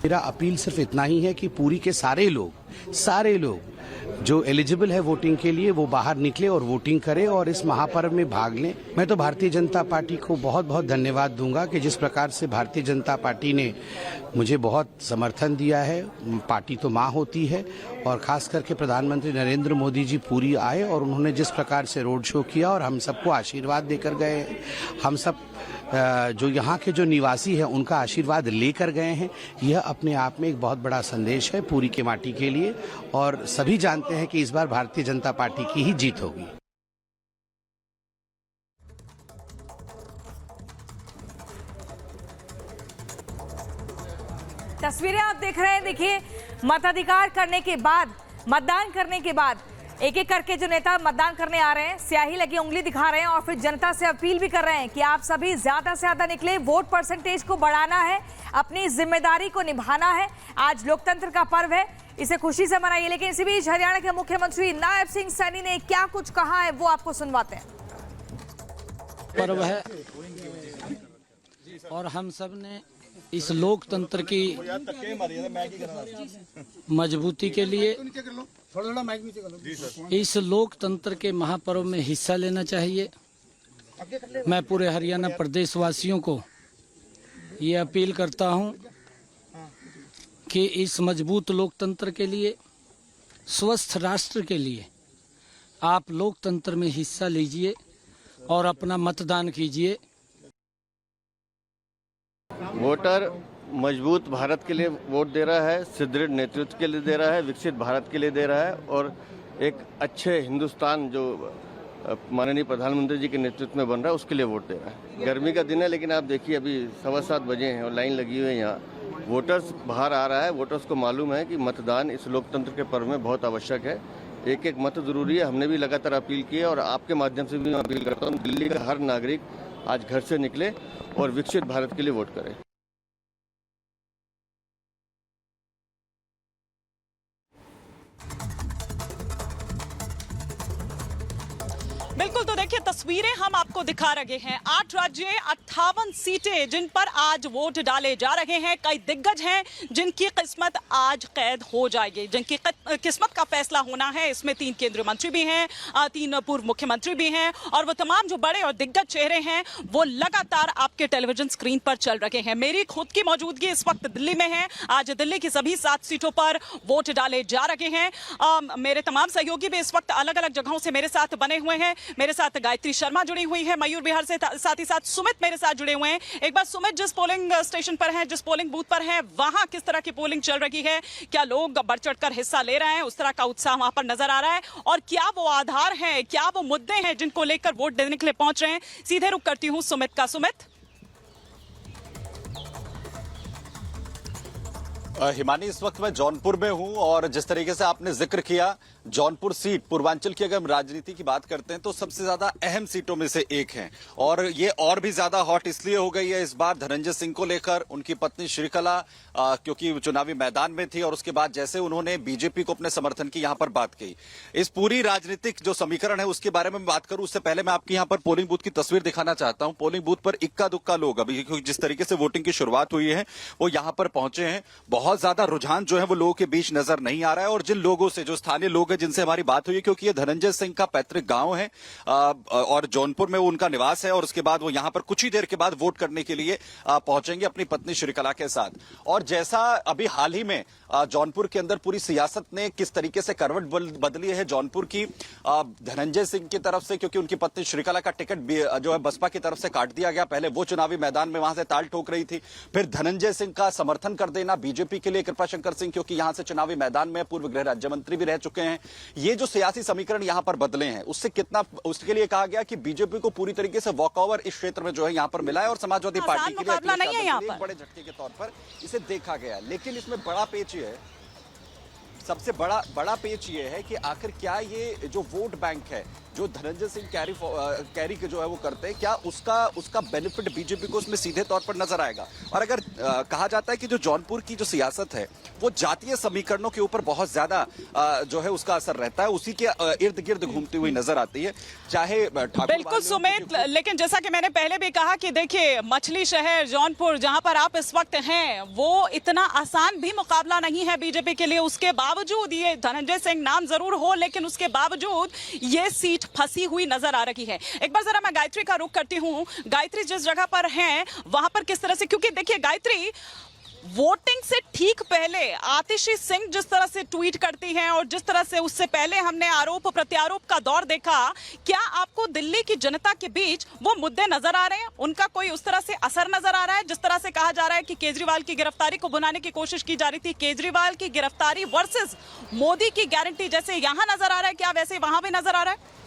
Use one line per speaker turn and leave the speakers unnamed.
मेरा अपील सिर्फ इतना ही है कि पुरी के सारे लोग जो एलिजिबल है वोटिंग के लिए वो बाहर निकले और वोटिंग करें और इस महापर्व में भाग लें। मैं तो भारतीय जनता पार्टी को बहुत बहुत धन्यवाद दूंगा कि जिस प्रकार से भारतीय जनता पार्टी ने मुझे बहुत समर्थन दिया है। पार्टी तो माँ होती है और खास करके प्रधानमंत्री नरेंद्र मोदी जी पुरी आए और उन्होंने जिस प्रकार से रोड शो किया और हम सबको आशीर्वाद देकर गए हैं। हम सब जो यहाँ के जो निवासी हैं उनका आशीर्वाद लेकर गए हैं। यह अपने आप में एक बहुत बड़ा संदेश है पुरी के माटी के लिए और सभी जानते हैं कि इस बार भारतीय जनता पार्टी की ही जीत होगी।
तस्वीरें आप देख रहे हैं। देखिए, मताधिकार करने के बाद, मतदान करने के बाद एक एक करके जो नेता मतदान करने आ रहे हैं, स्याही लगी उंगली दिखा रहे हैं और फिर जनता से अपील भी कर रहे हैं कि आप सभी ज्यादा से ज्यादा निकले, वोट परसेंटेज को बढ़ाना है, अपनी जिम्मेदारी को निभाना है। आज लोकतंत्र का पर्व है, इसे खुशी से मनाइए। लेकिन इसी बीच हरियाणा के मुख्यमंत्री नायब सिंह सैनी ने क्या कुछ कहा है वो आपको सुनवाते हैं।
पर्व है और हम सब ने इस लोकतंत्र की मजबूती के लिए इस लोकतंत्र के महापर्व में हिस्सा लेना चाहिए। मैं पूरे हरियाणा प्रदेश वासियों को ये अपील करता हूं कि इस मजबूत लोकतंत्र के लिए, स्वस्थ राष्ट्र के लिए आप लोकतंत्र में हिस्सा लीजिए और अपना मतदान कीजिए।
वोटर मजबूत भारत के लिए वोट दे रहा है, सुदृढ़ नेतृत्व के लिए दे रहा है, विकसित भारत के लिए दे रहा है और एक अच्छे हिंदुस्तान जो माननीय प्रधानमंत्री जी के नेतृत्व में बन रहा है उसके लिए वोट दे रहा है। गर्मी का दिन है लेकिन आप देखिए अभी 7:15 बजे हैं और लाइन लगी हुई है यहाँ। वोटर्स बाहर आ रहा है। वोटर्स को मालूम है कि मतदान इस लोकतंत्र के पर्व में बहुत आवश्यक है। एक एक मत जरूरी है। हमने भी लगातार अपील की है और आपके माध्यम से भी मैं अपील करता हूँ, दिल्ली का हर नागरिक आज घर से निकले और विकसित भारत के लिए वोट करे।
बिल्कुल, तो देखिए तस्वीरें हम आपको दिखा रहे हैं। 8 राज्य, 58 सीटें जिन पर आज वोट डाले जा रहे हैं। कई दिग्गज हैं जिनकी किस्मत आज कैद हो जाएगी, जिनकी किस्मत का फैसला होना है। इसमें 3 केंद्रीय मंत्री भी हैं, 3 पूर्व मुख्यमंत्री भी हैं और वो तमाम जो बड़े और दिग्गज चेहरे हैं वो लगातार आपके टेलीविजन स्क्रीन पर चल रहे हैं। मेरी खुद की मौजूदगी इस वक्त दिल्ली में है। आज दिल्ली की सभी 7 सीटों पर वोट डाले जा रहे हैं। मेरे तमाम सहयोगी भी इस वक्त अलग अलग जगहों से मेरे साथ बने हुए हैं। मेरे साथ गायत्री शर्मा जुड़ी हुई है मयूर बिहार से, साथ ही साथ सुमित मेरे साथ जुड़े हुए हैं। एक बार सुमित, जिस पोलिंग स्टेशन पर हैं, जिस पोलिंग बूथ पर हैं, वहां किस तरह की पोलिंग चल रही है? क्या लोग बढ़ चढ़कर हिस्सा ले रहे हैं? उस तरह का उत्साह वहां पर नजर आ रहा है? और क्या वो आधार है, क्या वो मुद्दे हैं जिनको लेकर वोट देने के लिए पहुंच रहे हैं? सीधे रुख करती हूं सुमित का। सुमित।
हिमानी, इस वक्त मैं जौनपुर में हूं और जिस तरीके से आपने जिक्र किया, जौनपुर सीट पूर्वांचल की अगर हम राजनीति की बात करते हैं तो सबसे ज्यादा अहम सीटों में से एक है और ये और भी ज्यादा हॉट इसलिए हो गई है इस बार धनंजय सिंह को लेकर। उनकी पत्नी श्रीकला क्योंकि चुनावी मैदान में थी और उसके बाद जैसे उन्होंने बीजेपी को अपने समर्थन की यहां पर बात की। इस पूरी राजनीतिक जो समीकरण है उसके बारे में बात करूं उससे पहले मैं आपकी यहां पर पोलिंग बूथ की तस्वीर दिखाना चाहता हूं। पोलिंग बूथ पर इक्का दुक्का लोग, अभी जिस तरीके से वोटिंग की शुरुआत हुई है वो यहां पर पहुंचे हैं। बहुत ज्यादा रुझान जो है वो लोगों के बीच नजर नहीं आ रहा है और जिन लोगों से, जो स्थानीय लोग हैं जिनसे हमारी बात हुई, क्योंकि ये धनंजय सिंह का पैतृक गांव है और जौनपुर में वो उनका निवास है और उसके बाद वो यहां पर कुछ ही देर के बाद वोट करने के लिए पहुंचेंगे अपनी पत्नी श्रीकला के साथ। और जैसा अभी हाल ही में जौनपुर के अंदर पूरी सियासत ने किस तरीके से करवट बदली है जौनपुर की धनंजय सिंह की तरफ से, क्योंकि उनकी पत्नी श्रीकला का टिकट जो है बसपा की तरफ से काट दिया गया। पहले वो चुनावी मैदान में वहां से ताल ठोक रही थी, फिर धनंजय सिंह का समर्थन कर देना बीजेपी के लिए कृपाशंकर सिंह, क्योंकि यहां से चुनावी मैदान में पूर्व गृह राज्य मंत्री भी रह चुके हैं। ये जो सियासी समीकरण यहां पर बदले हैं उससे कितना, उसके लिए कहा गया कि बीजेपी को पूरी तरीके से वॉकओवर इस क्षेत्र में जो है यहां पर मिला है और समाजवादी पार्टी के लिए बड़े झटके के तौर पर इसे देखा गया। लेकिन इसमें बड़ा पेच ये है, सबसे बड़ा पेच ये है कि आखिर क्या ये जो वोट बैंक है जो धनंजय सिंह कैरी के जो है वो करते हैं, क्या उसका बेनिफिट बीजेपी को उसमें सीधे तौर पर नजर आएगा? और अगर कहा जाता है कि जो जौनपुर की जो सियासत है वो जातीय समीकरणों के ऊपर बहुत ज्यादा जो है उसका असर रहता है, उसी के इर्द गिर्द घूमती हुई नजर आती है, चाहे
बिल्कुल सुमित, लेकिन जैसा कि मैंने पहले भी कहा कि देखिए मछली शहर जौनपुर जहां पर आप इस वक्त हैं वो इतना आसान भी मुकाबला नहीं है बीजेपी के लिए। उसके बावजूद ये धनंजय सिंह नाम जरूर हो, लेकिन उसके बावजूद ये सीट फंसी हुई नजर आ रही है। एक बार जरा मैं गायत्री का रुख करती हूं। गायत्री जिस जगह पर हैं वहां पर किस तरह से, क्योंकि देखिए गायत्री, वोटिंग से ठीक पहले आतिशी सिंह जिस तरह से ट्वीट करती हैं और जिस तरह से उससे पहले हमने आरोप प्रत्यारोप का दौर देखा, क्या आपको दिल्ली की जनता के बीच वो मुद्दे नजर आ रहे हैं, उनका कोई उस तरह से असर नजर आ रहा है? जिस तरह से कहा जा रहा है कि केजरीवाल की गिरफ्तारी को बुलाने की कोशिश की जा रही थी, केजरीवाल की गिरफ्तारी वर्सेस मोदी की गारंटी, जैसे यहां नजर आ रहा है, क्या वैसे वहां भी नजर आ रहा है?